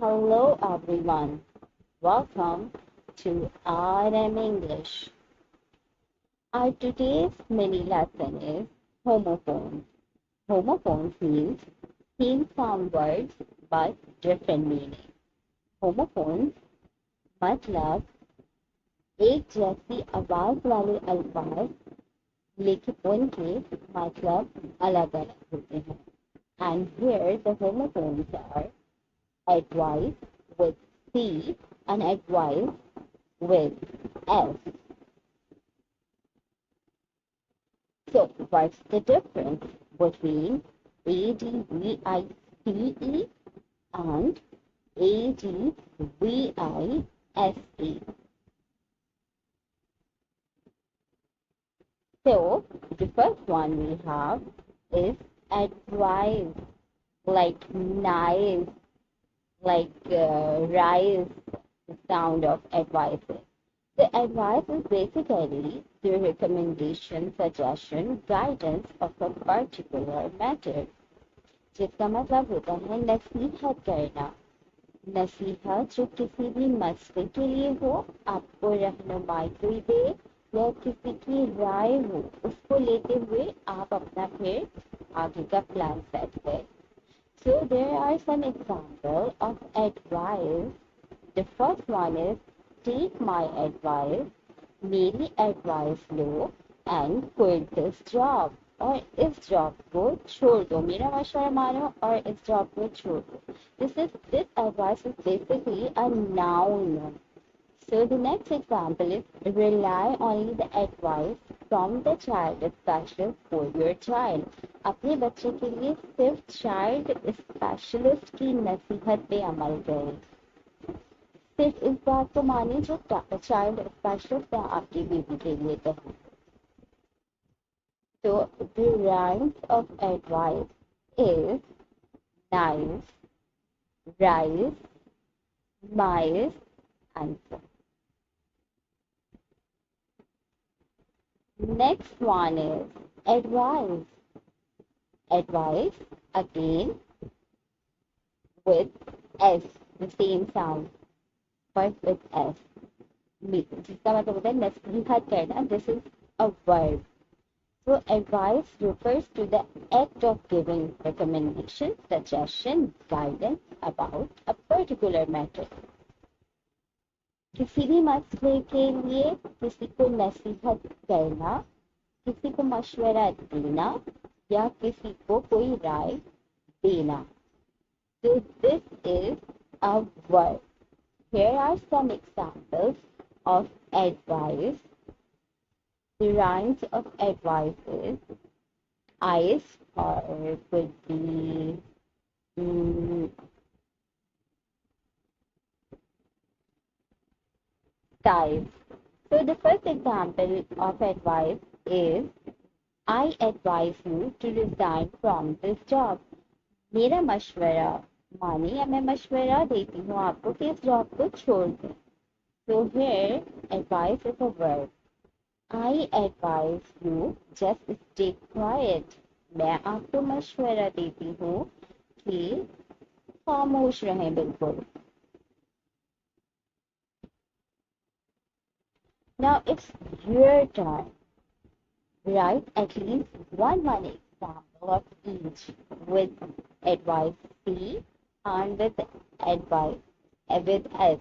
Hello everyone, welcome to RM English. Our today's mini lesson is homophones. Homophones means same sound words but different meaning. Homophones मतलब एक जैसी आवाज वाले अल्फाज लेकिन उनके मतलब अलग अलग होते हैं. And here the homophones are advice with C and advice with S. So what's the difference between ADVICE and ADVISE? So the first one we have is advice, like nice, like rise, the sound of advices. The advice is basically the recommendation, suggestion, guidance of a particular matter. जिसका मतलब होता है नसीहत करना. नसीहत जो किसी भी मसले के लिए हो, आपको रहनुमाई कोई दे या किसी की राय हो, उसको लेते हुए आप अपना फिर आगे का प्लान सेट करें. So there are some examples of advice. The first one is take my advice, मेरी advice low and quit this job. और इस जॉब को छोड़ दो, मेरा मशवरा मानो और इस जॉब को छोड़ दो. This advice is basically a noun. So the next example is rely only the advice from the child specialist for your child. अपने बच्चे के लिए सिर्फ चाइल्ड स्पेशलिस्ट की नसीहत पे अमल करें. सिर्फ इस बात को माने जो चाइल्ड स्पेशलिस्ट है आपकी बेबी के लिए कहें. So the rhymes of advice is nice, rise, mice, answer. Next one is advice. Advice again with S, the same sound, but with S. जिसका मतलब होता है नसीहत करना. This is a verb. So advice refers to the act of giving recommendation, suggestion, guidance about a particular matter. किसी भी मसले के लिए किसी को नसीहत करना, किसी को मशवरा देना या किसी को कोई राय देना. So this is a verb. Here are some examples of advice. The rhymes of advice is ice, or it could be ties. So the first example of advice is I advise you to resign from this job. मेरा मशवरा माने या मैं मशवरा देती हूँ आपको कि इस जॉब को छोड़ दें. So here advice is a verb. I advise you just stay quiet. मैं आपको मशवरा देती हूँ कि खामोश रहें बिल्कुल. Now it's your turn. Write at least one example of each with advice C and with advice with S.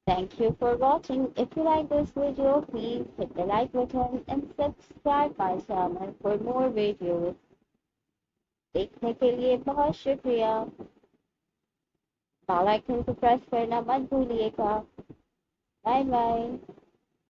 Thank you for watching. If you like this video, please hit the like button and subscribe my channel for more videos. देखने के लिए बहुत शुक्रिया. Bell icon को press करना मत भूलिएगा. Bye bye.